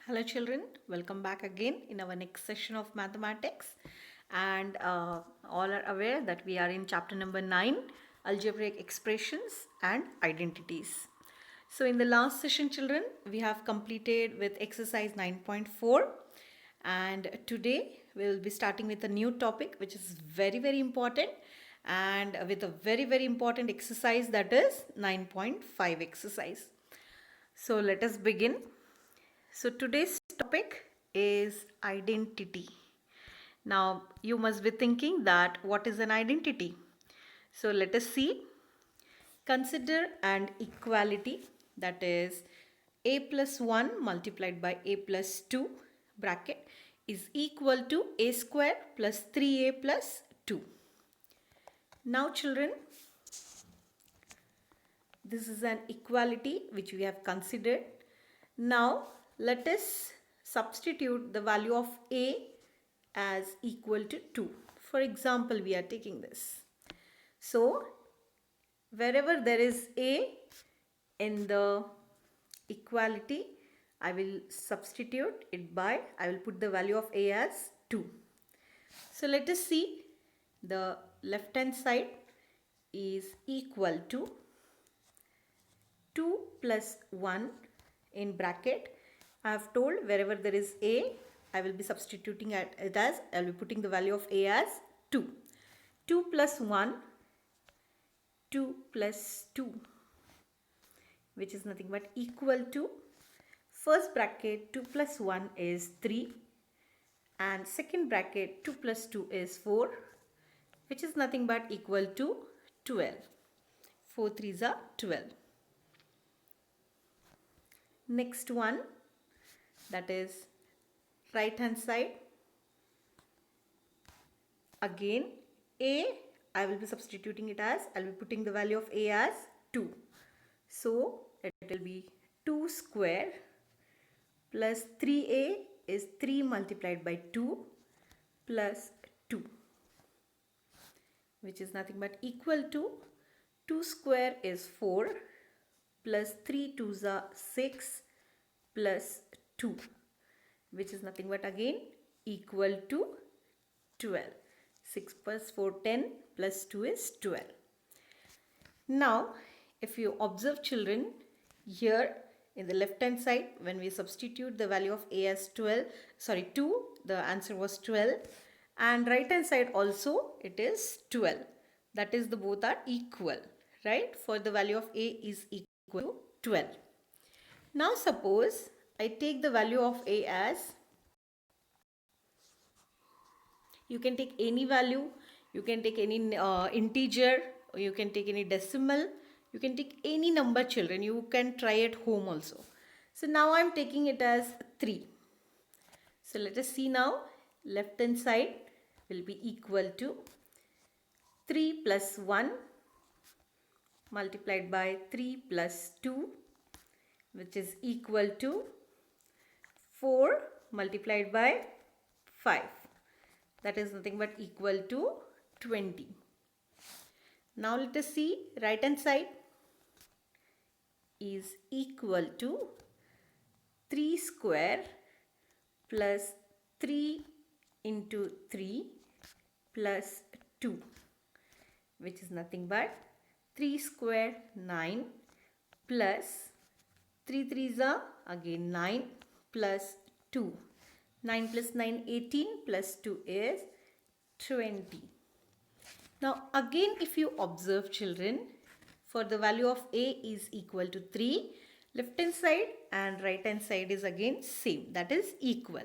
Hello children, welcome back again in our next session of mathematics, and all are aware that we are in chapter number 9, algebraic expressions and identities. So in the last session children, we have completed with exercise 9.4, and today we will be starting with a new topic which is very important, and with a very important exercise, that is 9.5 exercise. So let us begin. So today's topic is identity. Now you must be thinking that what is an identity? So let us see. Consider an equality, that is a plus 1 multiplied by a plus 2 bracket is equal to a square plus 3a plus 2. Now children, this is an equality which we have considered. Now let us substitute the value of a as equal to 2. For example, we are taking this. So wherever there is a in the equality, I will substitute it by, I will put the value of a as 2. So let us see, the left hand side is equal to 2 plus 1 in bracket. I have told wherever there is a, I will be substituting it as, I will be putting the value of a as 2. 2 plus 1, 2 plus 2, which is nothing but equal to, first bracket 2 plus 1 is 3, and second bracket 2 plus 2 is 4, which is nothing but equal to 12. 4 3s are 12. Next one, that is right hand side. Again a, I will be substituting it as, I will be putting the value of a as 2. So it will be 2 square plus 3a is 3 multiplied by 2 plus 2, which is nothing but equal to 2 square is 4 plus 3 2s are 6 plus 2, which is nothing but again equal to 12. 6 plus 4 10 plus 2 is 12. Now if you observe children, here in the left hand side, when we substitute the value of a as 2, the answer was 12, and right hand side also it is 12. That is, the both are equal, right? For the value of a is equal to 12. Now suppose I take the value of a as, you can take any value, you can take any integer, or you can take any decimal, you can take any number children, you can try at home also. So now I am taking it as 3. So let us see now, left hand side will be equal to 3 plus 1 multiplied by 3 plus 2, which is equal to 4 multiplied by 5. That is nothing but equal to 20. Now let us see, right hand side is equal to 3 square plus 3 into 3 plus 2, which is nothing but 3 square 9 plus 3 3s are again 9 plus 2. 9 plus 9 18 plus 2 is 20. Now again, if you observe children, for the value of a is equal to 3, left hand side and right hand side is again same, that is equal.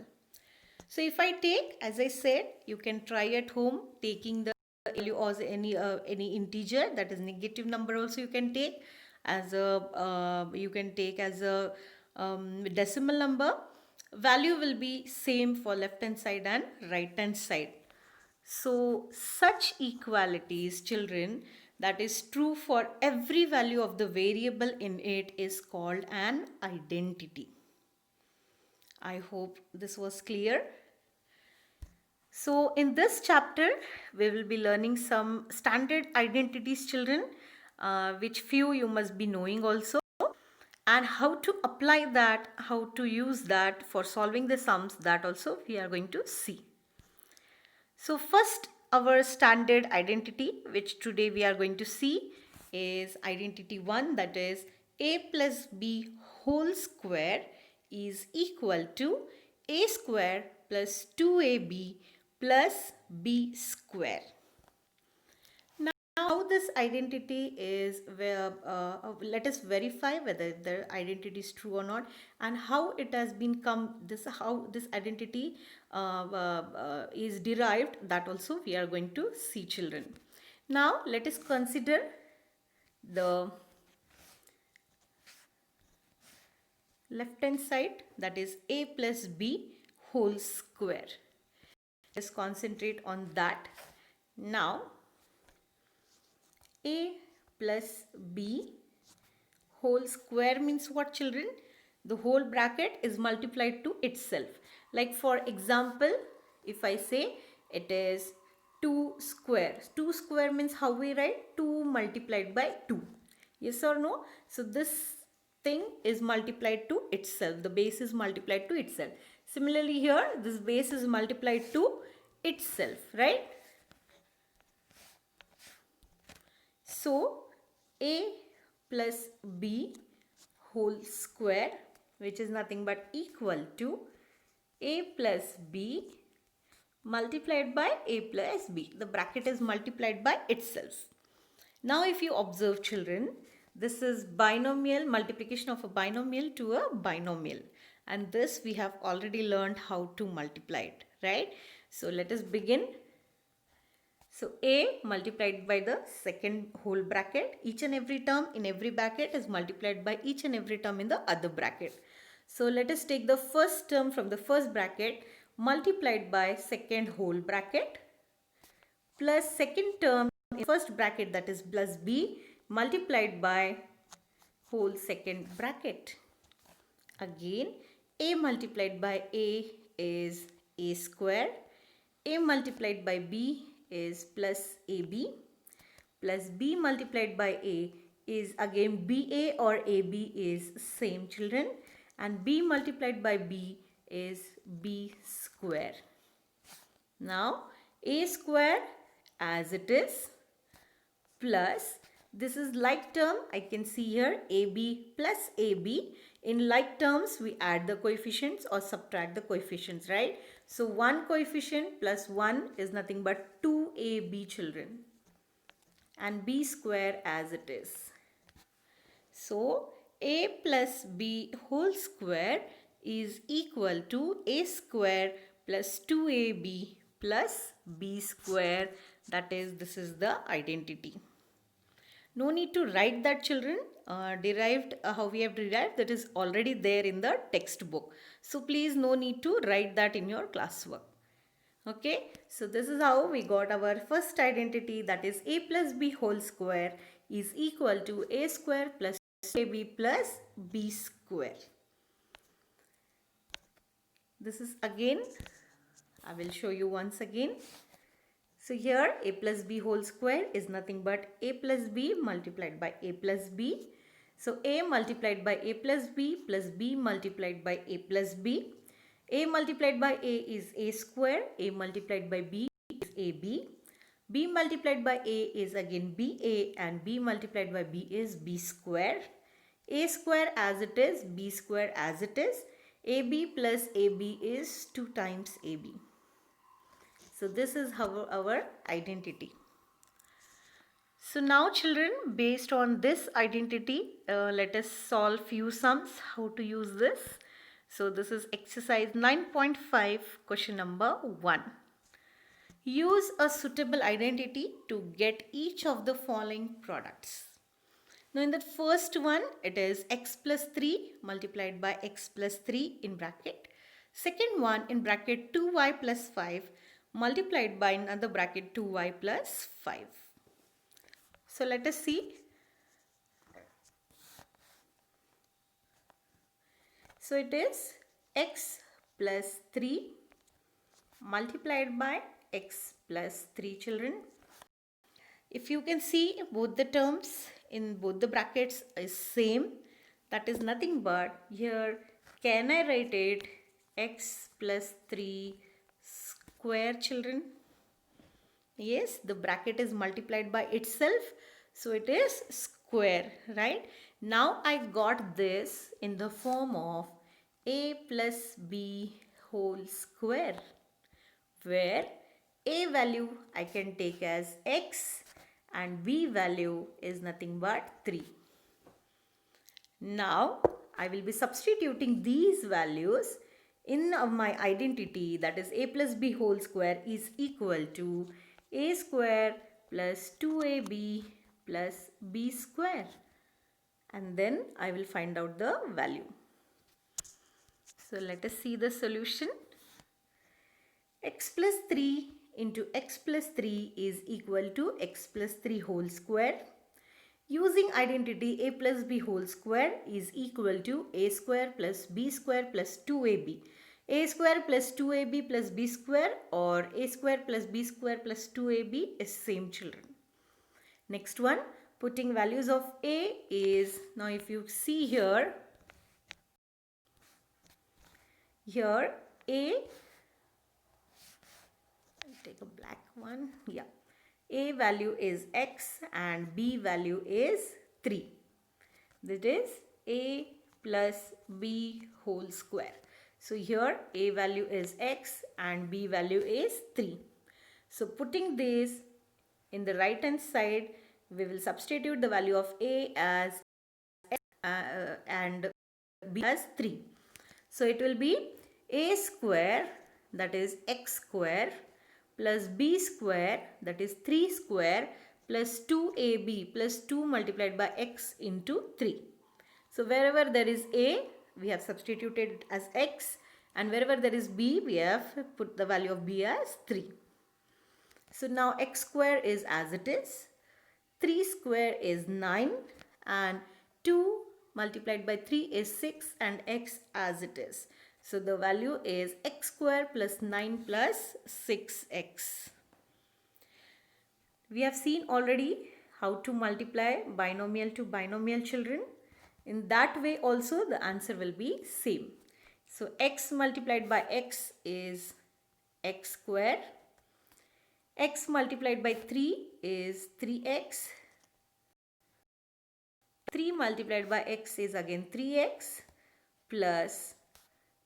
So if I take, as I said, you can try at home taking the value as any integer, that is negative number also you can take as a you can take as a decimal number. Value will be same for left hand side and right hand side. So such equalities children, that is true for every value of the variable in it, is called an identity. I hope this was clear. So in this chapter we will be learning some standard identities children, which few you must be knowing also. and how to apply that, how to use that for solving the sums, that also we are going to see. So first, our standard identity, which today we are going to see, is identity 1, that is a plus b whole square is equal to a square plus 2ab plus b square. Now this identity is where let us verify whether the identity is true or not, and how it has been how this identity is derived, that also we are going to see, children. Now let us consider the left hand side, that is a plus b whole square. Let's concentrate on that. Now a plus b whole square means what, children? The whole bracket is multiplied to itself. Like for example, if I say it is 2 square. 2 square means how we write? 2 multiplied by 2. Yes or no? So this thing is multiplied to itself. The base is multiplied to itself. Similarly here, this base is multiplied to itself, right? So a plus b whole square, which is nothing but equal to a plus b multiplied by a plus b. The bracket is multiplied by itself. Now if you observe, children, this is binomial, multiplication of a binomial to a binomial, and this we have already learned how to multiply it, right? So let us begin. So a multiplied by the second whole bracket, each and every term in every bracket is multiplied by each and every term in the other bracket. So let us take the first term from the first bracket multiplied by second whole bracket plus second term in first bracket, that is plus b, multiplied by whole second bracket. Again, a multiplied by a is a square, a multiplied by b is plus ab, plus b multiplied by a is again ba or ab is same, children, and b multiplied by b is b square. Now a square as it is plus, this is like term, I can see here ab plus ab. In like terms, we add the coefficients or subtract the coefficients, right? So 1 coefficient plus 1 is nothing but 2ab, children, and b square as it is. So a plus b whole square is equal to a square plus 2ab plus b square. That is, this is the identity. No need to write that, children. Derived, how we have derived, that is already there in the textbook. So please no need to write that in your classwork. Okay, so this is how we got our first identity, that is a plus b whole square is equal to a square plus ab plus b square. This is again, I will show you once again. So here a plus b whole square is nothing but a plus b multiplied by a plus b. So a multiplied by a plus b multiplied by a plus b. A multiplied by a is a square, a multiplied by b is ab. B multiplied by a is again ba, and b multiplied by b is b square. A square as it is, b square as it is. ab plus ab is 2 times ab. So this is our identity. So now, children, based on this identity, let us solve few sums. How to use this? So this is exercise 9.5, question number 1. Use a suitable identity to get each of the following products. Now in the first one, it is x plus 3 multiplied by x plus 3 in bracket. Second one in bracket 2y plus 5 multiplied by another bracket 2y plus 5. So let us see. So it is x plus 3 multiplied by x plus 3, children. If you can see, both the terms in both the brackets is same. that is nothing but, here can I write it x plus 3 square, children? Yes, the bracket is multiplied by itself, so it is square, right? Now I got this in the form of a plus b whole square, where a value I can take as x and b value is nothing but 3. Now I will be substituting these values in my identity, that is a plus b whole square is equal to a square plus 2ab plus b square, and then I will find out the value. So let us see the solution. X plus 3 into x plus 3 is equal to x plus 3 whole square. Using identity, a plus b whole square is equal to a square plus b square plus 2ab. A square plus 2ab plus b square, or a square plus b square plus 2ab is same, children. Next one, putting values of a is, now if you see here a, I'll take a black one, yeah. A value is x and b value is 3. That is a plus b whole square. So here a value is x and b value is 3. So putting this in the right hand side, we will substitute the value of a as x and b as 3. So it will be a square, that is x square, plus b square, that is 3 square, plus 2ab plus 2 multiplied by x into 3. So wherever there is a, we have substituted it as x, and wherever there is b, we have put the value of b as 3. So now x square is as it is, 3 square is 9, and 2 multiplied by 3 is 6, and x as it is. So the value is x square plus 9 plus 6x. We have seen already how to multiply binomial to binomial, children. In that way also the answer will be same. So x multiplied by x is x square. X multiplied by 3 is 3x. 3 multiplied by x is again 3x plus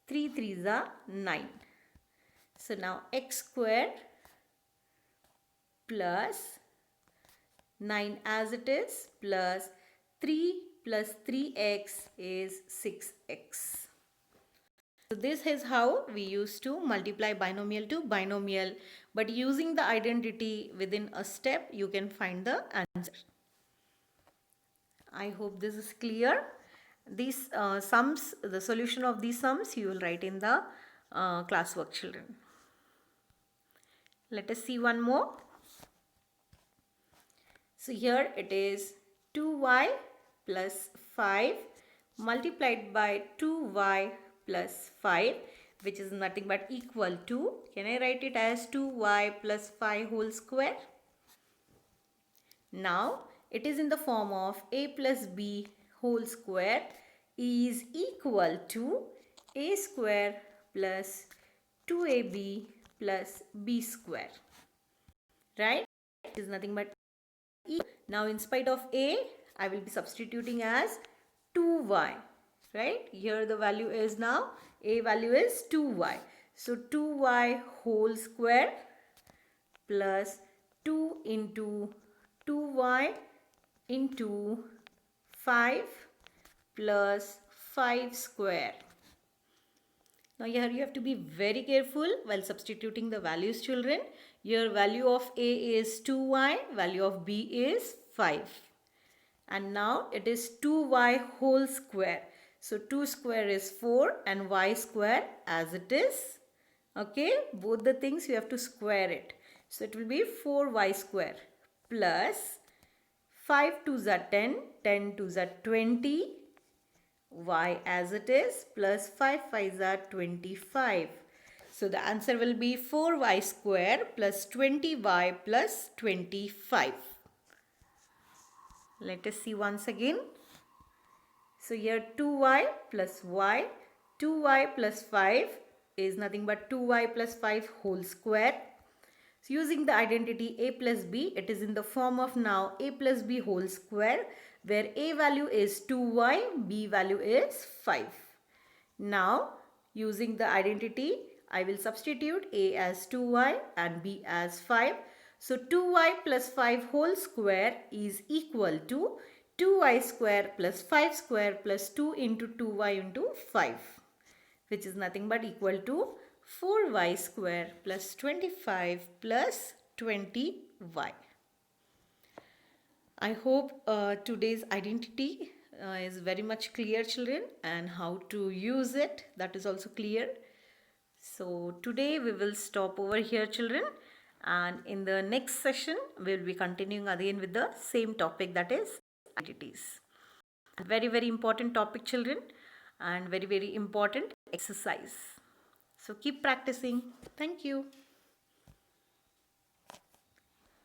3 3s are 9. So now x square plus 9 as it is plus 3 plus 3x is 6x. So this is how we used to multiply binomial to binomial, but using the identity within a step you can find the answer. I hope this is clear. These sums, the solution of these sums you will write in the classwork, children. Let us see one more. So here it is 2y plus 5 multiplied by 2y plus 5, which is nothing but equal to, can I write it as 2y plus 5 whole square? Now it is in the form of a plus b whole square is equal to a square plus 2ab plus b square, right? It is nothing but e. Now in spite of a, I will be substituting as 2y, right? Here the value is now, a value is 2y. So 2y whole square plus 2 into 2y into 5 plus 5 square. Now here you have to be very careful while substituting the values, children. Your value of a is 2y, value of b is 5. And now it is 2y whole square. So 2 square is 4 and y square as it is. Okay, both the things you have to square it. So it will be 4y square plus 5 2s are 10, 10 2s are 20, y as it is, plus 5 5s are 25. So the answer will be 4y square plus 20y plus 25. Let us see once again. So here 2y plus y, 2y plus 5 is nothing but 2y plus 5 whole square. So using the identity a plus b, it is in the form of now a plus b whole square, where a value is 2y, b value is 5. Now using the identity, I will substitute a as 2y and b as 5. So 2y plus 5 whole square is equal to 2y square plus 5 square plus 2 into 2y into 5, which is nothing but equal to 4y square plus 25 plus 20y. I hope today's identity is very much clear, children, and how to use it, that is also clear. So today we will stop over here, children, and in the next session we will be continuing again with the same topic, that is identities. Very, very important topic, children, and very, very important exercise. So keep practicing. Thank you.